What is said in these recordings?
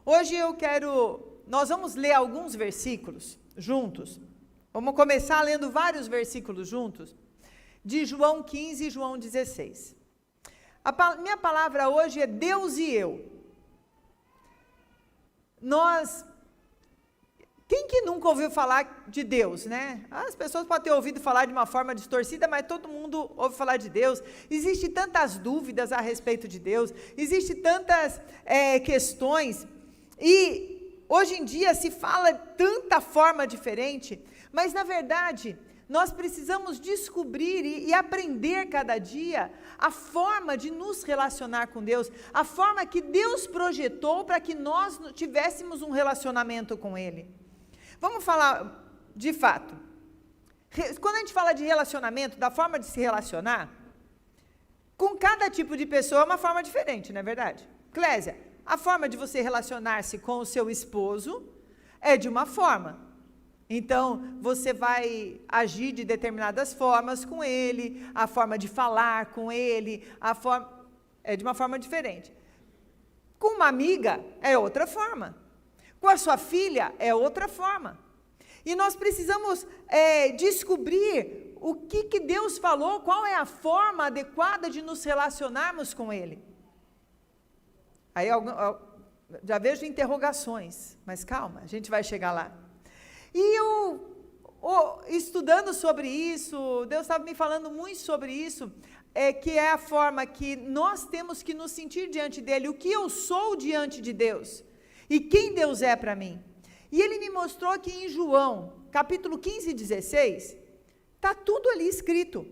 Hoje nós vamos ler alguns versículos juntos. Vamos começar lendo vários versículos juntos, de João 15 e João 16. Minha palavra hoje é Deus e eu. Quem que nunca ouviu falar de Deus, né? As pessoas podem ter ouvido falar de uma forma distorcida, mas todo mundo ouve falar de Deus. Existem tantas dúvidas a respeito de Deus, existem tantas questões, e hoje em dia se fala de tanta forma diferente, mas na verdade nós precisamos descobrir e aprender cada dia a forma de nos relacionar com Deus, a forma que Deus projetou para que nós tivéssemos um relacionamento com Ele. Vamos falar de fato. Quando a gente fala de relacionamento, da forma de se relacionar, com cada tipo de pessoa é uma forma diferente, não é verdade? Clésia, a forma de você relacionar-se com o seu esposo é de uma forma. Então, você vai agir de determinadas formas com ele, a forma de falar com ele, é de uma forma diferente. Com uma amiga, é outra forma. Com a sua filha, é outra forma. E nós precisamos descobrir o que Deus falou, qual é a forma adequada de nos relacionarmos com Ele. Aí, já vejo interrogações, mas calma, a gente vai chegar lá. E estudando sobre isso, Deus estava me falando muito sobre isso, que é a forma que nós temos que nos sentir diante dEle, o que eu sou diante de Deus, e quem Deus é para mim. E Ele me mostrou que em João, capítulo 15 e 16, está tudo ali escrito,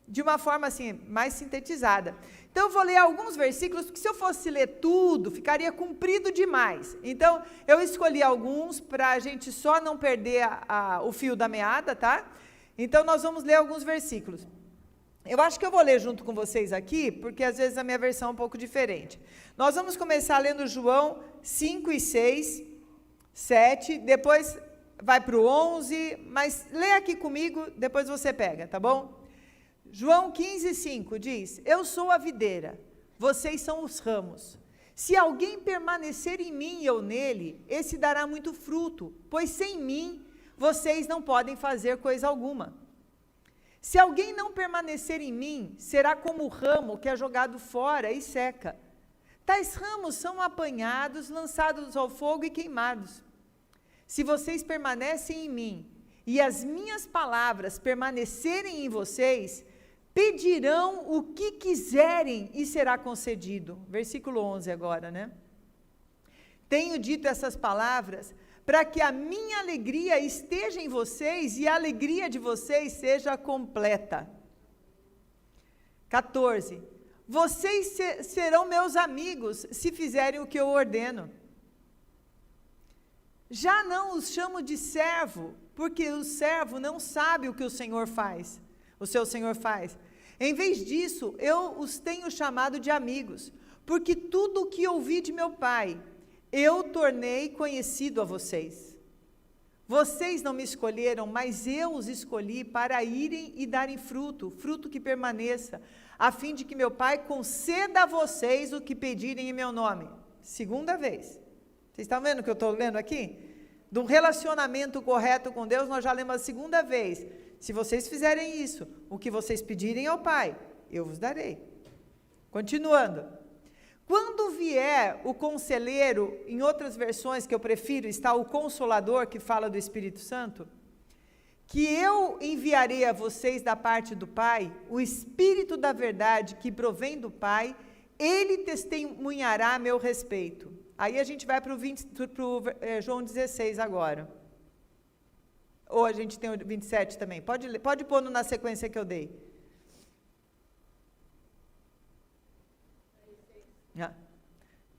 de uma forma assim, mais sintetizada. Então, eu vou ler alguns versículos, porque se eu fosse ler tudo, ficaria comprido demais. Então, eu escolhi alguns para a gente só não perder o fio da meada, tá? Então, nós vamos ler alguns versículos. Eu acho que eu vou ler junto com vocês aqui, porque às vezes a minha versão é um pouco diferente. Nós vamos começar lendo João 5 e 6, 7, depois vai para o 11, mas lê aqui comigo, depois você pega, tá bom? João 15, 5 diz: eu sou a videira, vocês são os ramos. Se alguém permanecer em mim e eu nele, esse dará muito fruto, pois sem mim vocês não podem fazer coisa alguma. Se alguém não permanecer em mim, será como o ramo que é jogado fora e seca. Tais ramos são apanhados, lançados ao fogo e queimados. Se vocês permanecem em mim e as minhas palavras permanecerem em vocês, pedirão o que quiserem e será concedido. Versículo 11 agora, né? Tenho dito essas palavras para que a minha alegria esteja em vocês e a alegria de vocês seja completa. 14. Vocês serão meus amigos se fizerem o que eu ordeno. Já não os chamo de servo, porque o servo não sabe o que o Senhor faz. O seu Senhor faz. Em vez disso, eu os tenho chamado de amigos, porque tudo o que ouvi de meu Pai, eu tornei conhecido a vocês. Vocês não me escolheram, mas eu os escolhi para irem e darem fruto, fruto que permaneça, a fim de que meu Pai conceda a vocês o que pedirem em meu nome. Segunda vez. Vocês estão vendo o que eu estou lendo aqui? De um relacionamento correto com Deus, nós já lemos a segunda vez. Se vocês fizerem isso, o que vocês pedirem ao Pai, eu vos darei. Continuando. Quando vier o conselheiro, em outras versões que eu prefiro, está o Consolador, que fala do Espírito Santo, que eu enviarei a vocês da parte do Pai, o Espírito da verdade que provém do Pai, ele testemunhará a meu respeito. Aí a gente vai para o João 16 agora. Ou a gente tem o 27 também. Pode pôr na sequência que eu dei.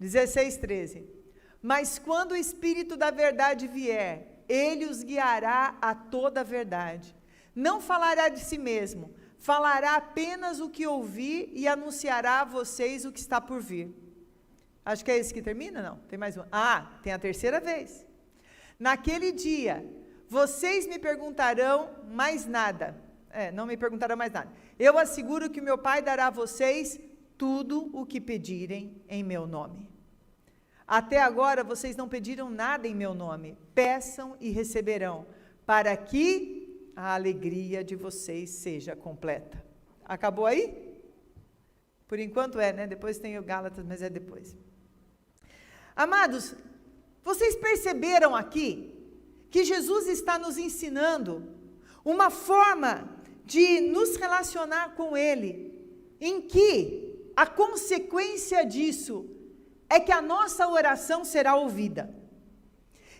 16, 13. Mas quando o Espírito da verdade vier, ele os guiará a toda a verdade. Não falará de si mesmo, falará apenas o que ouvir e anunciará a vocês o que está por vir. Acho que é esse que termina, não? Tem mais um. Tem a terceira vez. Naquele dia, vocês me perguntarão mais nada. Não me perguntarão mais nada. Eu asseguro que meu Pai dará a vocês tudo o que pedirem em meu nome. Até agora vocês não pediram nada em meu nome. Peçam e receberão, para que a alegria de vocês seja completa. Acabou aí? Por enquanto né? Depois tem o Gálatas, mas é depois. Amados, vocês perceberam aqui que Jesus está nos ensinando uma forma de nos relacionar com Ele, em que a consequência disso é que a nossa oração será ouvida.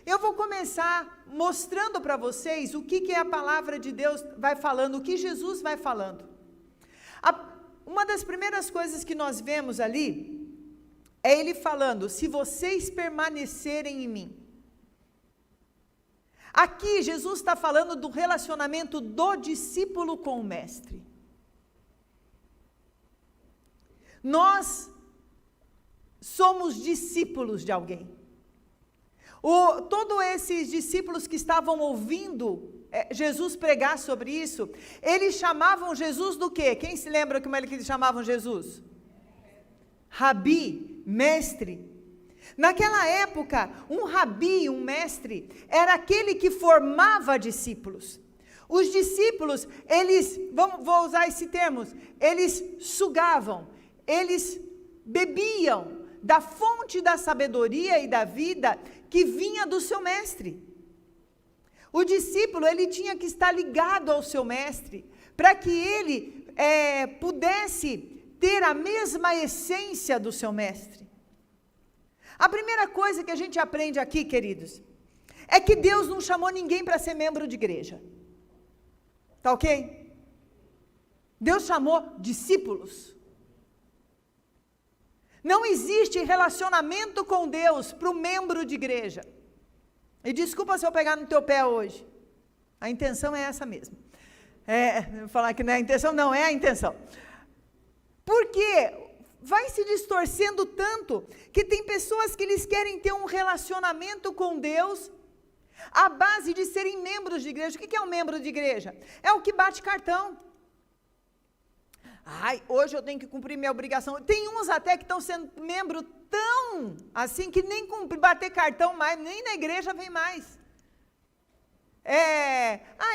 Eu vou começar mostrando para vocês o que a palavra de Deus vai falando, o que Jesus vai falando. Uma das primeiras coisas que nós vemos ali é Ele falando, se vocês permanecerem em mim. Aqui Jesus está falando do relacionamento do discípulo com o mestre. Nós somos discípulos de alguém. Todos esses discípulos que estavam ouvindo Jesus pregar sobre isso, eles chamavam Jesus do quê? Quem se lembra como é que eles chamavam Jesus? Rabi, mestre. Naquela época, um rabi, um mestre, era aquele que formava discípulos. Os discípulos, eles, vou usar esse termo, eles sugavam, eles bebiam da fonte da sabedoria e da vida que vinha do seu mestre. O discípulo, ele tinha que estar ligado ao seu mestre, para que ele pudesse ter a mesma essência do seu mestre. A primeira coisa que a gente aprende aqui, queridos, é que Deus não chamou ninguém para ser membro de igreja. Tá ok? Deus chamou discípulos. Não existe relacionamento com Deus para o membro de igreja. E desculpa se eu pegar no teu pé hoje. A intenção é essa mesmo. Vou falar que não é a intenção, não é a intenção. Porque vai se distorcendo tanto que tem pessoas que eles querem ter um relacionamento com Deus à base de serem membros de igreja. O que é um membro de igreja? É o que bate cartão. Ai, hoje eu tenho que cumprir minha obrigação. Tem uns até que estão sendo membro tão assim que nem bater cartão mais, nem na igreja vem mais.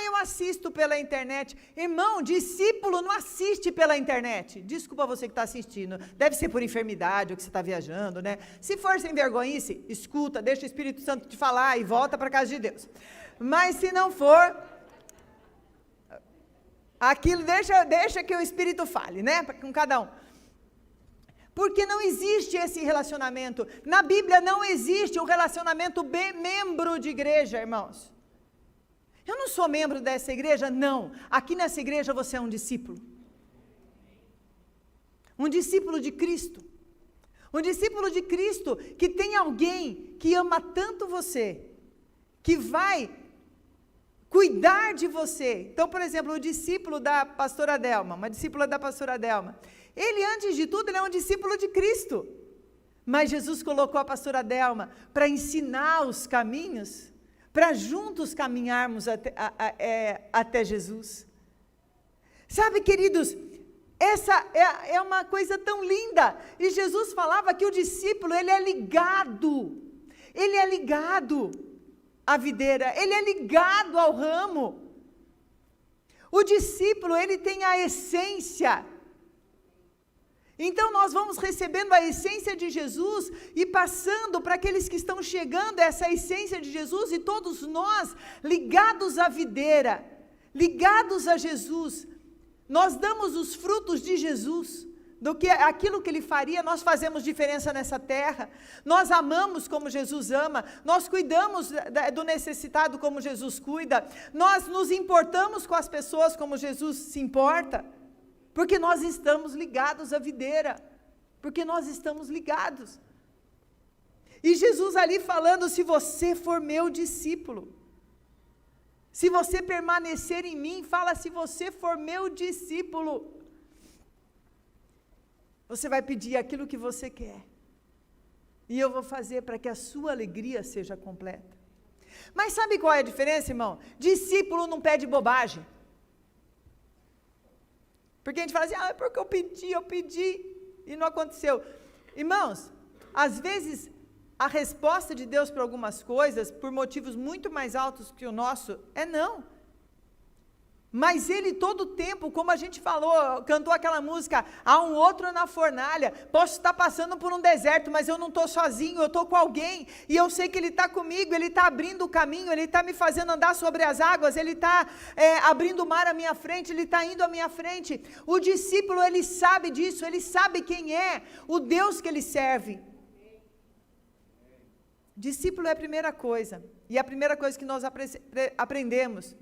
Eu assisto pela internet. Irmão, discípulo não assiste pela internet. Desculpa você que está assistindo. Deve ser por enfermidade ou que você está viajando, né? Se for sem vergonhice, escuta, deixa o Espírito Santo te falar e volta para a casa de Deus. Mas se não for, aquilo deixa que o Espírito fale, né? Com cada um. Porque não existe esse relacionamento. Na Bíblia não existe o relacionamento membro de igreja, irmãos. Eu não sou membro dessa igreja? Não. Aqui nessa igreja você é um discípulo. Um discípulo de Cristo. Um discípulo de Cristo que tem alguém que ama tanto você, que vai cuidar de você. Então, por exemplo, o discípulo da pastora Delma, uma discípula da pastora Delma, ele, antes de tudo, ele é um discípulo de Cristo. Mas Jesus colocou a pastora Delma para ensinar os caminhos, para juntos caminharmos até Jesus. Sabe, queridos, essa é uma coisa tão linda. E Jesus falava que o discípulo, ele é ligado à videira, ele é ligado ao ramo. O discípulo, ele tem a essência. Então nós vamos recebendo a essência de Jesus e passando para aqueles que estão chegando essa essência de Jesus, e todos nós ligados à videira, ligados a Jesus, nós damos os frutos de Jesus, do que aquilo que Ele faria. Nós fazemos diferença nessa terra, nós amamos como Jesus ama, nós cuidamos do necessitado como Jesus cuida, nós nos importamos com as pessoas como Jesus se importa, porque nós estamos ligados à videira, porque nós estamos ligados. E Jesus ali falando, se você for meu discípulo, se você permanecer em mim, fala, se você for meu discípulo, você vai pedir aquilo que você quer, e eu vou fazer para que a sua alegria seja completa. Mas sabe qual é a diferença, irmão? Discípulo não pede bobagem. Porque a gente fala assim, é porque eu pedi, e não aconteceu. Irmãos, às vezes, a resposta de Deus para algumas coisas, por motivos muito mais altos que o nosso, é não. Mas Ele todo o tempo, como a gente falou, cantou aquela música, há um outro na fornalha, posso estar passando por um deserto, mas eu não estou sozinho, eu estou com alguém, e eu sei que Ele está comigo, Ele está abrindo o caminho, Ele está me fazendo andar sobre as águas, Ele está abrindo o mar à minha frente, Ele está indo à minha frente. O discípulo, ele sabe disso, ele sabe quem é o Deus que ele serve. Discípulo é a primeira coisa, e a primeira coisa que nós aprendemos,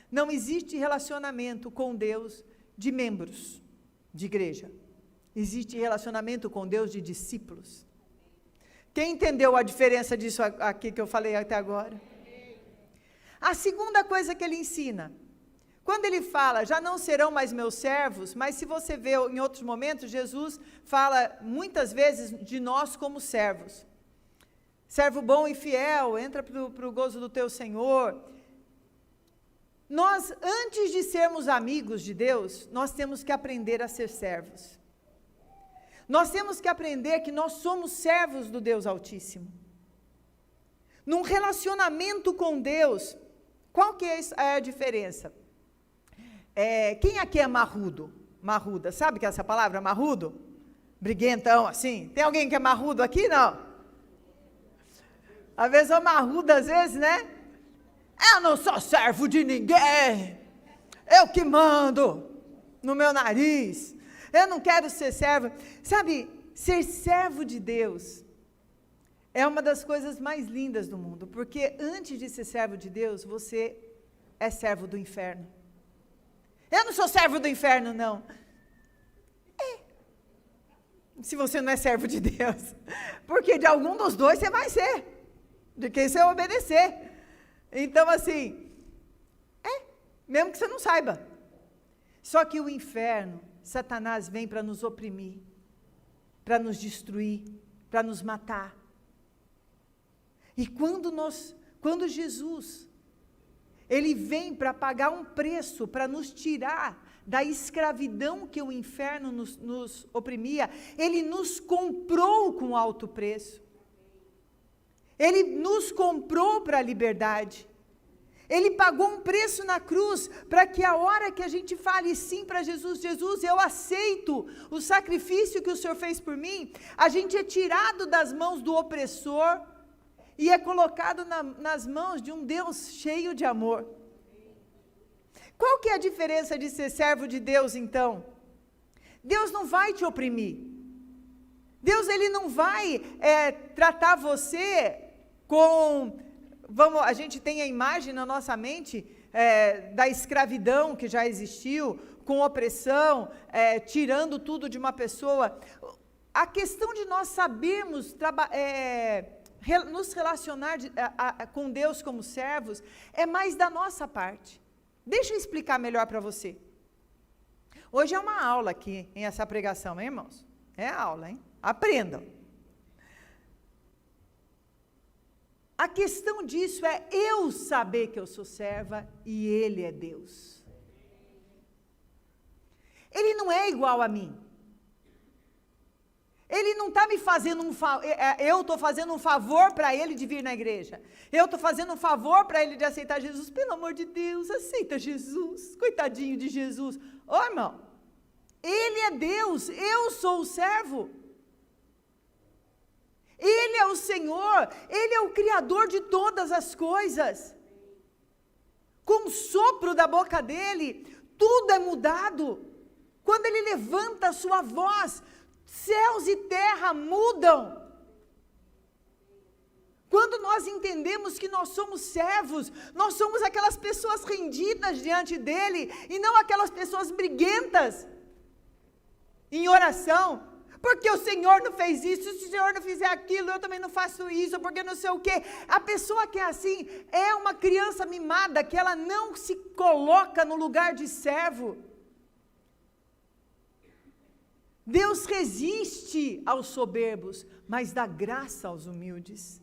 não existe relacionamento com Deus de membros de igreja. Existe relacionamento com Deus de discípulos. Quem entendeu a diferença disso aqui que eu falei até agora? A segunda coisa que ele ensina, quando ele fala, já não serão mais meus servos, mas se você vê em outros momentos, Jesus fala muitas vezes de nós como servos. Servo bom e fiel, entra para o gozo do teu Senhor. Nós, antes de sermos amigos de Deus, nós temos que aprender a ser servos. Nós temos que aprender que nós somos servos do Deus Altíssimo. Num relacionamento com Deus, qual que é a diferença? Quem aqui é marrudo? Marruda, sabe que é essa palavra, marrudo? Briguentão, assim? Tem alguém que é marrudo aqui? Não. Às vezes é marrudo, às vezes, né? Eu não sou servo de ninguém, eu que mando no meu nariz, eu não quero ser servo. Sabe, ser servo de Deus é uma das coisas mais lindas do mundo, porque antes de ser servo de Deus, você é servo do inferno. Eu não sou servo do inferno, não. Se você não é servo de Deus, porque de algum dos dois você vai ser, de quem você obedecer. Então, assim, mesmo que você não saiba. Só que o inferno, Satanás vem para nos oprimir, para nos destruir, para nos matar. E quando Jesus, Ele vem para pagar um preço, para nos tirar da escravidão que o inferno nos oprimia, Ele nos comprou com alto preço. Ele nos comprou para a liberdade. Ele pagou um preço na cruz para que a hora que a gente fale sim para Jesus, Jesus, eu aceito o sacrifício que o Senhor fez por mim, a gente é tirado das mãos do opressor e é colocado nas mãos de um Deus cheio de amor. Qual que é a diferença de ser servo de Deus, então? Deus não vai te oprimir. Deus, Ele não vai tratar você a gente tem a imagem na nossa mente da escravidão que já existiu, com opressão, tirando tudo de uma pessoa. A questão de nós sabermos nos relacionar com Deus como servos é mais da nossa parte. Deixa eu explicar melhor para você. Hoje é uma aula aqui, em essa pregação, hein, irmãos? É aula, hein? Aprendam. A questão disso é eu saber que eu sou serva e Ele é Deus. Ele não é igual a mim. Ele não está me fazendo eu estou fazendo um favor para Ele de vir na igreja. Eu estou fazendo um favor para Ele de aceitar Jesus. Pelo amor de Deus, aceita Jesus. Coitadinho de Jesus. Ô, irmão, Ele é Deus, eu sou o servo. Ele é o Senhor, Ele é o Criador de todas as coisas. Com o sopro da boca dEle, tudo é mudado. Quando Ele levanta a sua voz, céus e terra mudam. Quando nós entendemos que nós somos servos, nós somos aquelas pessoas rendidas diante dEle, e não aquelas pessoas briguentas, em oração. Porque o Senhor não fez isso, se o Senhor não fizer aquilo, eu também não faço isso, porque não sei o quê. A pessoa que é assim, é uma criança mimada, que ela não se coloca no lugar de servo. Deus resiste aos soberbos, mas dá graça aos humildes.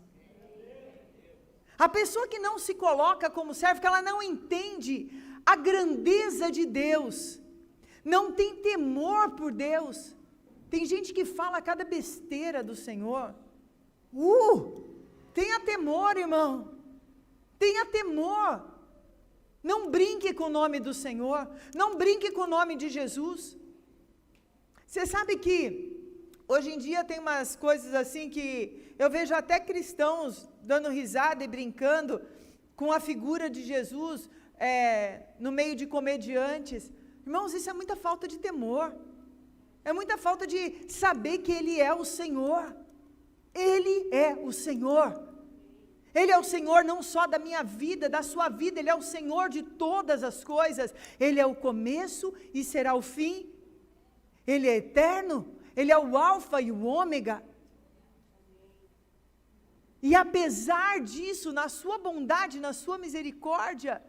A pessoa que não se coloca como servo, que ela não entende a grandeza de Deus, não tem temor por Deus. Tem gente que fala cada besteira do Senhor, Tenha temor, irmão. Tenha temor. Não brinque com o nome do Senhor. Não brinque com o nome de Jesus. Você sabe que hoje em dia tem umas coisas assim que eu vejo até cristãos dando risada e brincando com a figura de Jesus no meio de comediantes. Irmãos, isso é muita falta de temor. É muita falta de saber que Ele é o Senhor. Ele é o Senhor. Ele é o Senhor não só da minha vida, da sua vida. Ele é o Senhor de todas as coisas. Ele é o começo e será o fim. Ele é eterno. Ele é o alfa e o ômega. E apesar disso, na sua bondade, na sua misericórdia,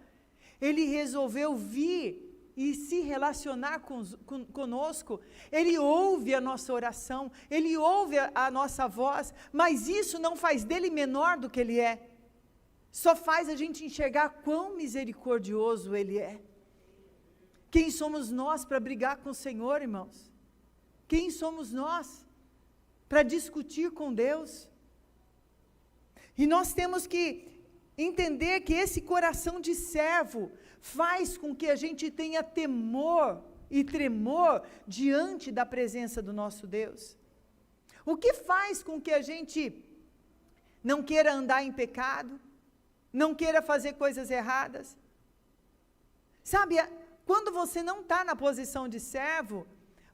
Ele resolveu vir e se relacionar conosco. Ele ouve a nossa oração, Ele ouve a nossa voz, mas isso não faz dele menor do que Ele é. Só faz a gente enxergar quão misericordioso Ele é. Quem somos nós para brigar com o Senhor, irmãos? Quem somos nós para discutir com Deus? E nós temos que entender que esse coração de servo faz com que a gente tenha temor e tremor diante da presença do nosso Deus. O que faz com que a gente não queira andar em pecado, não queira fazer coisas erradas? Sabe, quando você não está na posição de servo,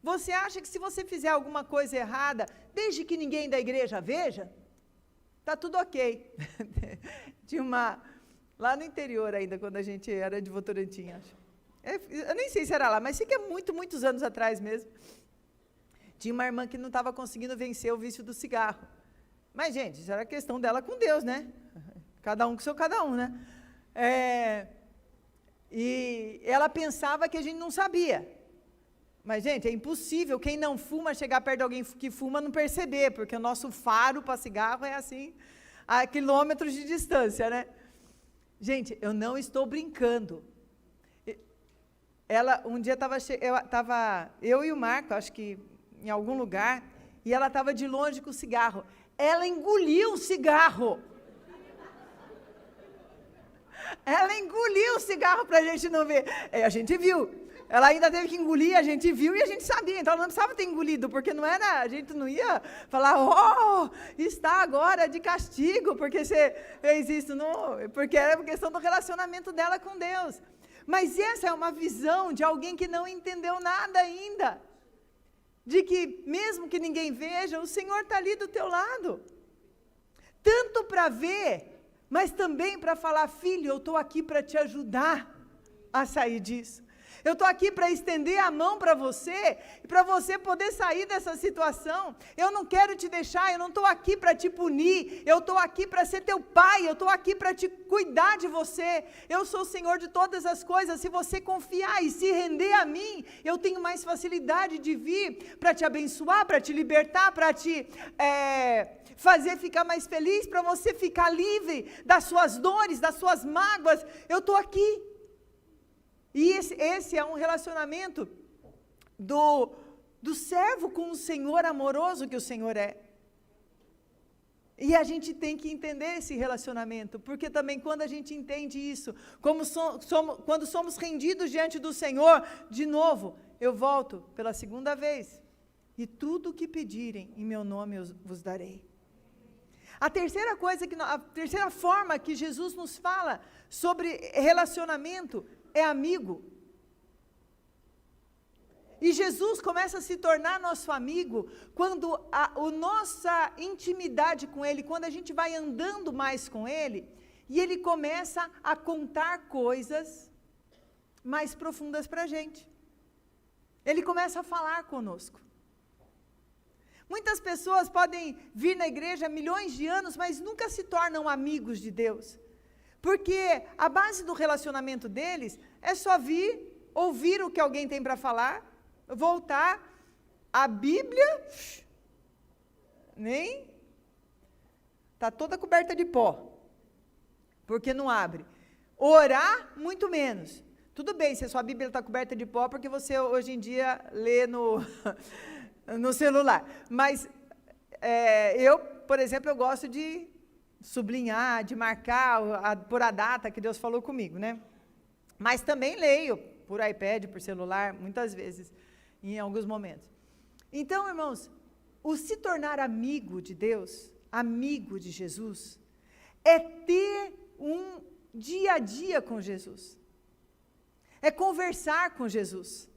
você acha que se você fizer alguma coisa errada, desde que ninguém da igreja veja, está tudo ok. Tinha lá no interior ainda, quando a gente era de Votorantim, acho. Eu nem sei se era lá, mas sei que é muitos anos atrás mesmo. Tinha uma irmã que não estava conseguindo vencer o vício do cigarro. Mas, gente, isso era questão dela com Deus, né? Cada um com seu cada um, né? E ela pensava que a gente não sabia. Mas, gente, é impossível quem não fuma chegar perto de alguém que fuma não perceber, porque o nosso faro para cigarro é assim, a quilômetros de distância, né? Gente, eu não estou brincando. Um dia estava eu e o Marco, acho que em algum lugar, e ela estava de longe com o cigarro. Ela engoliu o cigarro. Ela engoliu o cigarro para a gente não ver. A gente viu. Ela ainda teve que engolir, a gente viu e a gente sabia. Então, ela não precisava ter engolido, porque a gente não ia falar, está agora de castigo, porque você fez isso. Não, porque era questão do relacionamento dela com Deus. Mas essa é uma visão de alguém que não entendeu nada ainda. De que, mesmo que ninguém veja, o Senhor está ali do teu lado. Tanto para ver, mas também para falar, filho, eu estou aqui para te ajudar a sair disso. Eu estou aqui para estender a mão para você, e para você poder sair dessa situação. Eu não quero te deixar, eu não estou aqui para te punir, eu estou aqui para ser teu pai, eu estou aqui para te cuidar de você. Eu sou o Senhor de todas as coisas. Se você confiar e se render a mim, eu tenho mais facilidade de vir para te abençoar, para te libertar, para te fazer ficar mais feliz, para você ficar livre das suas dores, das suas mágoas. Eu estou aqui. E esse é um relacionamento do servo com o Senhor amoroso que o Senhor é. E a gente tem que entender esse relacionamento, porque também quando a gente entende isso, quando somos rendidos diante do Senhor, de novo, eu volto pela segunda vez, e tudo o que pedirem em meu nome eu vos darei. A terceira forma que Jesus nos fala sobre relacionamento é amigo. E Jesus começa a se tornar nosso amigo quando a nossa intimidade com Ele, quando a gente vai andando mais com Ele, e Ele começa a contar coisas mais profundas para a gente. Ele começa a falar conosco. Muitas pessoas podem vir na igreja há milhões de anos, mas nunca se tornam amigos de Deus. Porque a base do relacionamento deles é só vir, ouvir o que alguém tem para falar, voltar. A Bíblia, nem, está toda coberta de pó, porque não abre. Orar, muito menos. Tudo bem se a sua Bíblia está coberta de pó, porque você hoje em dia lê no celular. Mas eu por exemplo, eu gosto de sublinhar, de marcar, por a data que Deus falou comigo, né? Mas também leio por iPad, por celular, muitas vezes, em alguns momentos. Então, irmãos, o se tornar amigo de Deus, amigo de Jesus, é ter um dia a dia com Jesus. É conversar com Jesus.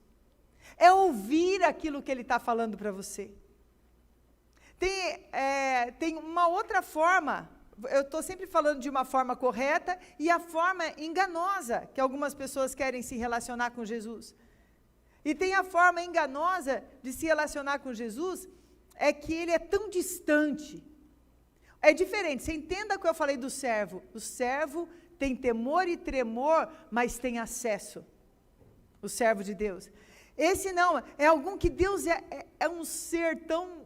É ouvir aquilo que Ele está falando para você. Tem uma outra forma, eu estou sempre falando de uma forma correta e a forma enganosa que algumas pessoas querem se relacionar com Jesus. E tem a forma enganosa de se relacionar com Jesus, é que Ele é tão distante. É diferente, você entenda o que eu falei do servo. O servo tem temor e tremor, mas tem acesso. O servo de Deus. Esse não, é algum que Deus é um ser tão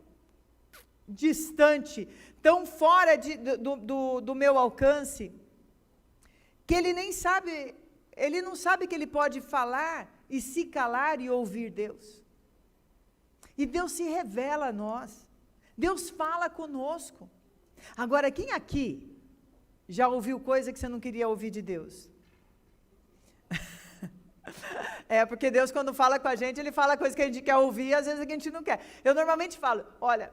distante, tão fora do meu alcance, que ele nem sabe, ele não sabe que ele pode falar e se calar e ouvir Deus. E Deus se revela a nós. Deus fala conosco. Agora, quem aqui já ouviu coisa que você não queria ouvir de Deus? Porque Deus, quando fala com a gente, Ele fala coisas que a gente quer ouvir, e às vezes a gente não quer. Eu normalmente falo, olha,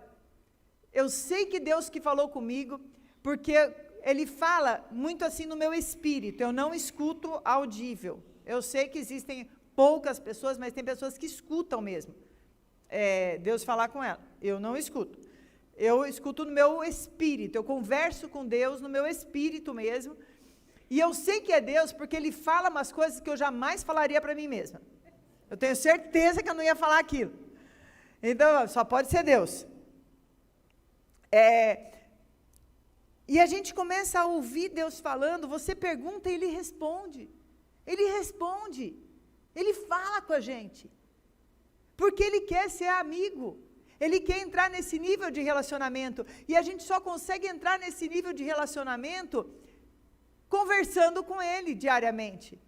eu sei que Deus que falou comigo, porque Ele fala muito assim no meu espírito, eu não escuto audível. Eu sei que existem poucas pessoas, mas tem pessoas que escutam mesmo. Deus falar com ela, eu não escuto. Eu escuto no meu espírito, eu converso com Deus no meu espírito mesmo, e eu sei que é Deus porque Ele fala umas coisas que eu jamais falaria para mim mesma. Eu tenho certeza que eu não ia falar aquilo. Então, só pode ser Deus. E a gente começa a ouvir Deus falando, você pergunta e Ele responde. Ele responde. Ele fala com a gente. Porque Ele quer ser amigo. Ele quer entrar nesse nível de relacionamento. E a gente só consegue entrar nesse nível de relacionamento conversando com Ele diariamente.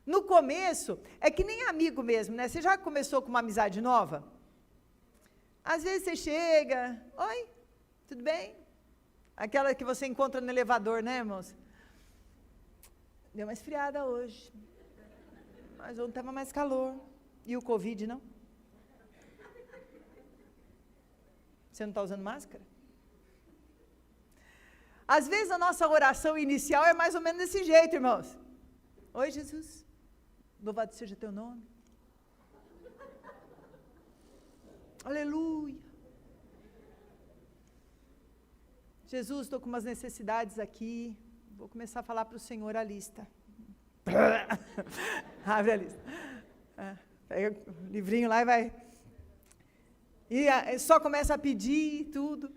No começo, é que nem amigo mesmo, né? Você já começou com uma amizade nova? Às vezes você chega, oi, tudo bem? Aquela que você encontra no elevador, né, irmãos? Deu uma esfriada hoje. Mas ontem estava mais calor. E o Covid, não? Você não está usando máscara? Às vezes a nossa oração inicial é mais ou menos desse jeito, irmãos. Oi, Jesus. Louvado seja teu nome. Aleluia. Jesus, estou com umas necessidades aqui. Vou começar a falar para o Senhor a lista. Abre a lista. Pega o livrinho lá e vai. E só começa a pedir tudo.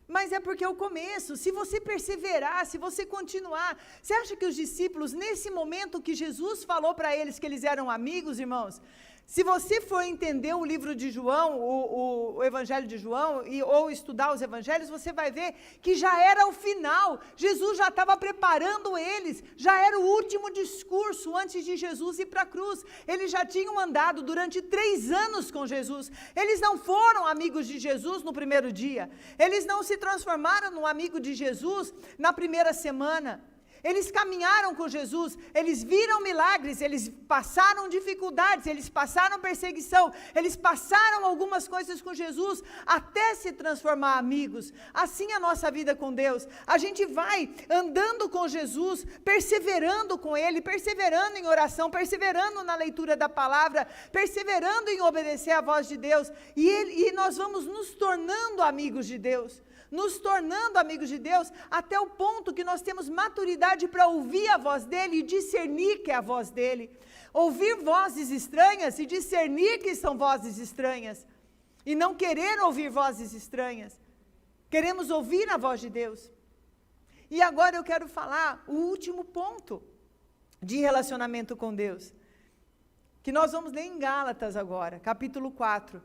Mas é porque é o começo. Se você perseverar, se você continuar. Você acha que os discípulos, nesse momento que Jesus falou para eles que eles eram amigos, irmãos? Se você for entender o livro de João, o Evangelho de João, ou estudar os Evangelhos, você vai ver que já era o final. Jesus já estava preparando eles, já era o último discurso antes de Jesus ir para a cruz. Eles já tinham andado durante 3 anos com Jesus. Eles não foram amigos de Jesus no primeiro dia. Eles não se transformaram no amigo de Jesus na primeira semana. Eles caminharam com Jesus, eles viram milagres, eles passaram dificuldades, eles passaram perseguição, eles passaram algumas coisas com Jesus, até se transformar amigos. Assim é a nossa vida com Deus. A gente vai andando com Jesus, perseverando com Ele, perseverando em oração, perseverando na leitura da palavra, perseverando em obedecer à voz de Deus, e nós vamos nos tornando amigos de Deus. Nos tornando amigos de Deus, até o ponto que nós temos maturidade para ouvir a voz dEle e discernir que é a voz dEle. Ouvir vozes estranhas e discernir que são vozes estranhas. E não querer ouvir vozes estranhas. Queremos ouvir a voz de Deus. E agora eu quero falar o último ponto de relacionamento com Deus. Que nós vamos ler em Gálatas agora, capítulo 4.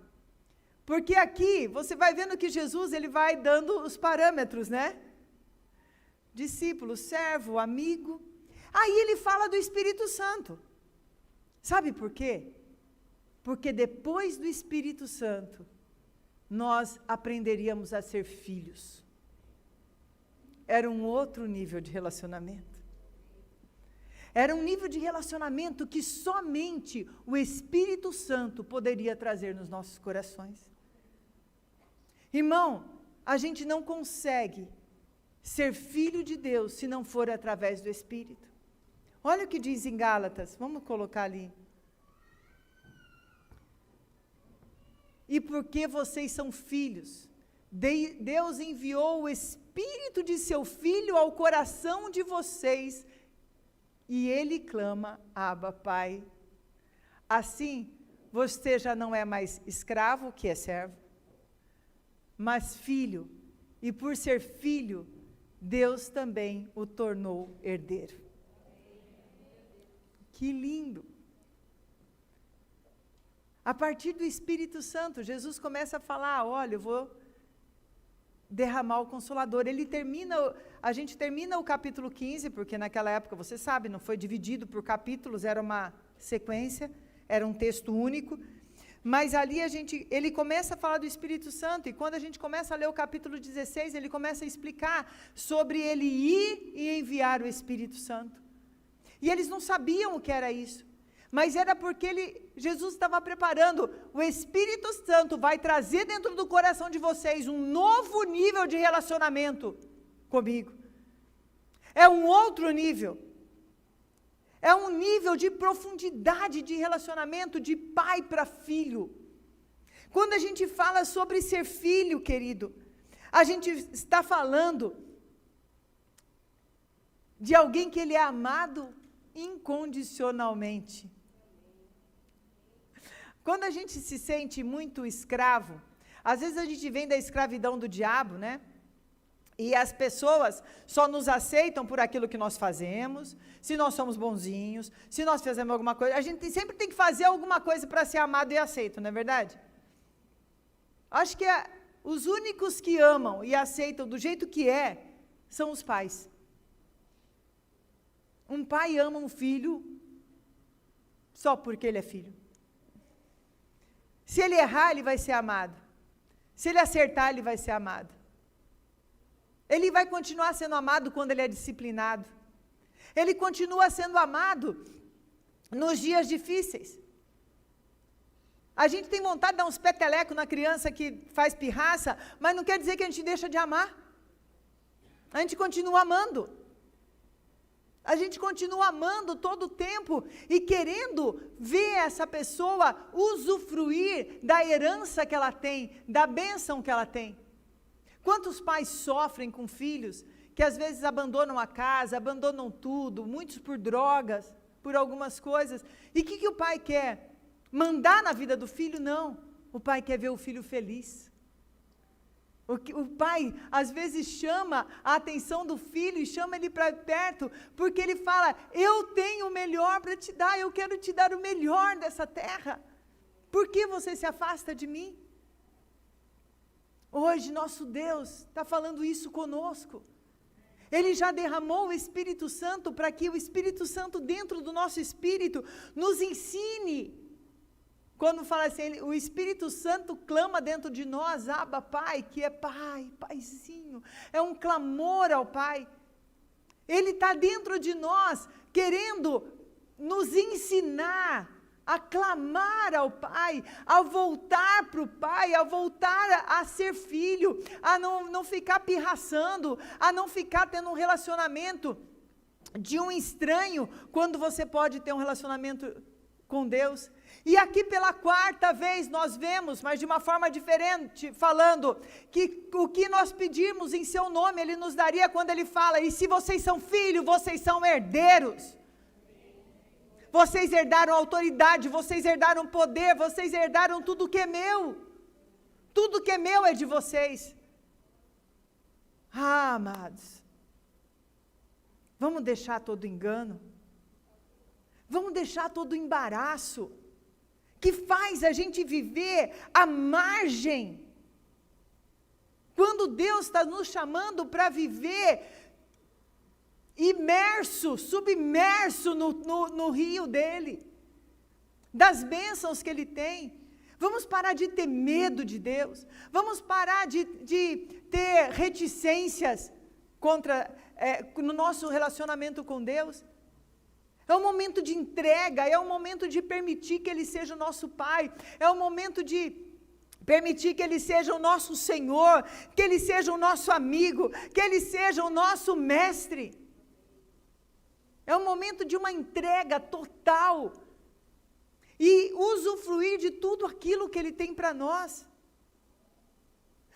Porque aqui, você vai vendo que Jesus, ele vai dando os parâmetros, né? Discípulo, servo, amigo. Aí ele fala do Espírito Santo. Sabe por quê? Porque depois do Espírito Santo, nós aprenderíamos a ser filhos. Era um outro nível de relacionamento. Era um nível de relacionamento que somente o Espírito Santo poderia trazer nos nossos corações. Irmão, a gente não consegue ser filho de Deus se não for através do Espírito. Olha o que diz em Gálatas, vamos colocar ali. E porque vocês são filhos, Deus enviou o Espírito de seu Filho ao coração de vocês, e Ele clama, Abba, Pai. Assim, você já não é mais escravo, que é servo, mas filho, e por ser filho, Deus também o tornou herdeiro. Que lindo! A partir do Espírito Santo, Jesus começa a falar, olha, eu vou derramar o Consolador. A gente termina o capítulo 15, porque naquela época, você sabe, não foi dividido por capítulos, era uma sequência, era um texto único, mas ali ele começa a falar do Espírito Santo, e quando a gente começa a ler o capítulo 16, ele começa a explicar sobre ele ir e enviar o Espírito Santo. E eles não sabiam o que era isso. Mas era porque Jesus estava preparando, o Espírito Santo vai trazer dentro do coração de vocês um novo nível de relacionamento comigo. É um outro nível. É um nível de profundidade de relacionamento de pai para filho. Quando a gente fala sobre ser filho, querido, a gente está falando de alguém que ele é amado incondicionalmente. Quando a gente se sente muito escravo, às vezes a gente vem da escravidão do diabo, né? E as pessoas só nos aceitam por aquilo que nós fazemos, se nós somos bonzinhos, se nós fizemos alguma coisa. A gente sempre tem que fazer alguma coisa para ser amado e aceito, não é verdade? Acho que os únicos que amam e aceitam do jeito que são os pais. Um pai ama um filho só porque ele é filho. Se ele errar, ele vai ser amado. Se ele acertar, ele vai ser amado. Ele vai continuar sendo amado quando ele é disciplinado. Ele continua sendo amado nos dias difíceis. A gente tem vontade de dar uns petelecos na criança que faz pirraça, mas não quer dizer que a gente deixa de amar. A gente continua amando. A gente continua amando todo o tempo e querendo ver essa pessoa usufruir da herança que ela tem, da bênção que ela tem. Quantos pais sofrem com filhos que às vezes abandonam a casa, abandonam tudo, muitos por drogas, por algumas coisas. E o que o pai quer? Mandar na vida do filho? Não. O pai quer ver o filho feliz. O pai, às vezes, chama a atenção do filho e chama ele para perto, porque ele fala, eu tenho o melhor para te dar, eu quero te dar o melhor dessa terra. Por que você se afasta de mim? Hoje, nosso Deus está falando isso conosco. Ele já derramou o Espírito Santo para que o Espírito Santo, dentro do nosso espírito, nos ensine. Quando fala assim, o Espírito Santo clama dentro de nós, Abba, Pai, que é Pai, Paizinho, é um clamor ao Pai. Ele está dentro de nós, querendo nos ensinar a clamar ao Pai, a voltar para o Pai, a voltar a ser filho, a não ficar pirraçando, a não ficar tendo um relacionamento de um estranho, quando você pode ter um relacionamento com Deus. E aqui pela quarta vez nós vemos, mas de uma forma diferente, falando que o que nós pedimos em seu nome, Ele nos daria quando Ele fala, e se vocês são filhos, vocês são herdeiros. Vocês herdaram autoridade, vocês herdaram poder, vocês herdaram tudo que é meu. Tudo que é meu é de vocês. Ah, amados, vamos deixar todo engano, vamos deixar todo embaraço, que faz a gente viver à margem, quando Deus está nos chamando para viver imerso, submerso no rio dele, das bênçãos que ele tem. Vamos parar de ter medo de Deus. Vamos parar de ter reticências no nosso relacionamento com Deus. É um momento de entrega, é um momento de permitir que Ele seja o nosso Pai, é um momento de permitir que Ele seja o nosso Senhor, que Ele seja o nosso amigo, que Ele seja o nosso mestre. É um momento de uma entrega total e usufruir de tudo aquilo que Ele tem para nós.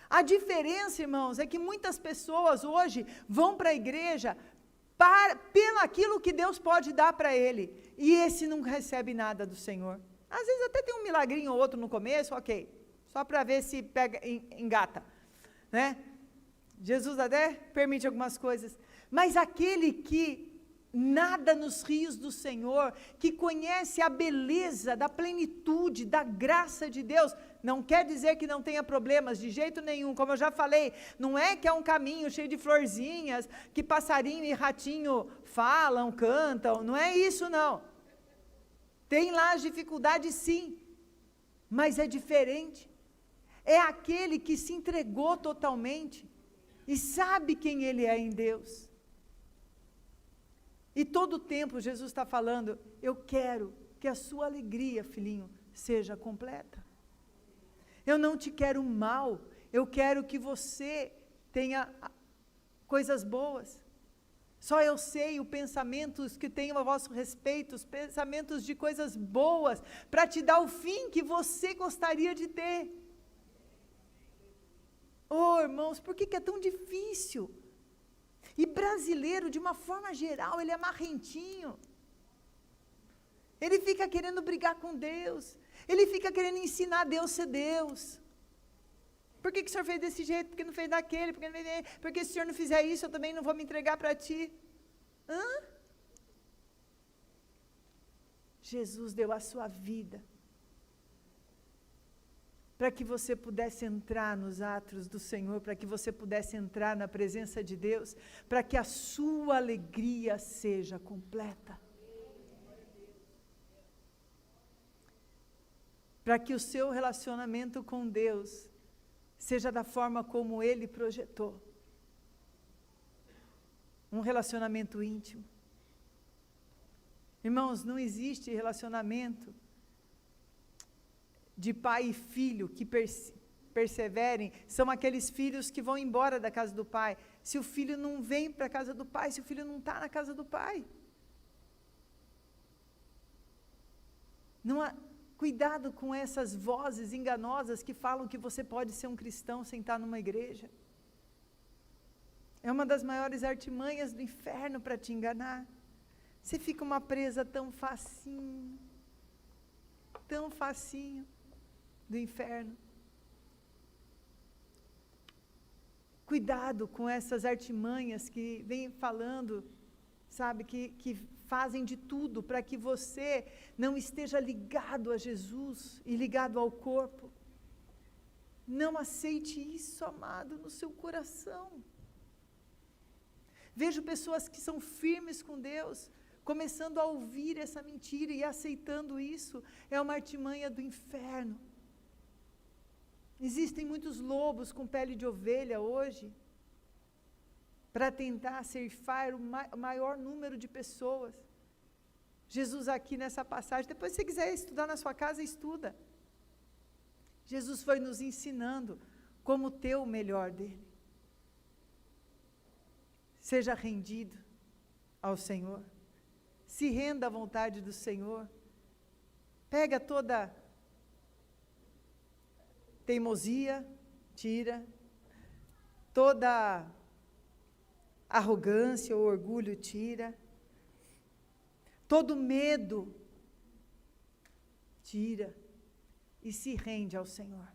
A diferença, irmãos, é que muitas pessoas hoje vão para a igreja pelo aquilo que Deus pode dar para ele, e esse não recebe nada do Senhor. Às vezes até tem um milagrinho ou outro no começo, ok, só para ver se engata, né? Jesus até permite algumas coisas, mas aquele que nada nos rios do Senhor, que conhece a beleza da plenitude, da graça de Deus, não quer dizer que não tenha problemas, de jeito nenhum, como eu já falei, não é que é um caminho cheio de florzinhas, que passarinho e ratinho falam, cantam, não é isso não. Tem lá as dificuldades sim, mas é diferente. É aquele que se entregou totalmente e sabe quem ele é em Deus. E todo o tempo Jesus está falando, eu quero que a sua alegria, filhinho, seja completa. Eu não te quero mal, eu quero que você tenha coisas boas. Só eu sei os pensamentos que tenho a vosso respeito, os pensamentos de coisas boas, para te dar o fim que você gostaria de ter. Oh, irmãos, por que é tão difícil? E brasileiro, de uma forma geral, ele é marrentinho. Ele fica querendo brigar com Deus. Ele fica querendo ensinar Deus a ser Deus. Por que o senhor fez desse jeito? Por que não fez daquele? Porque se o senhor não fizer isso, eu também não vou me entregar para ti. Jesus deu a sua vida para que você pudesse entrar nos atos do Senhor, para que você pudesse entrar na presença de Deus, para que a sua alegria seja completa. Para que o seu relacionamento com Deus seja da forma como Ele projetou. Um relacionamento íntimo. Irmãos, não existe relacionamento de pai e filho que perseverem, são aqueles filhos que vão embora da casa do pai, se o filho não vem para a casa do pai, se o filho não está na casa do pai. Não há, cuidado com essas vozes enganosas que falam que você pode ser um cristão sem estar numa igreja. É uma das maiores artimanhas do inferno para te enganar. Você fica uma presa tão facinho do inferno. Cuidado com essas artimanhas que vêm falando, sabe, que fazem de tudo para que você não esteja ligado a Jesus e ligado ao corpo. Não aceite isso, amado, no seu coração. Vejo pessoas que são firmes com Deus, começando a ouvir essa mentira e aceitando isso. É uma artimanha do inferno. Existem muitos lobos com pele de ovelha hoje, para tentar ceifar o maior número de pessoas. Jesus aqui nessa passagem, depois se você quiser estudar na sua casa, estuda. Jesus foi nos ensinando como ter o melhor dele. Seja rendido ao Senhor. Se renda à vontade do Senhor. Pega toda teimosia, tira. Toda arrogância ou orgulho, tira. Todo medo, tira. E se rende ao Senhor.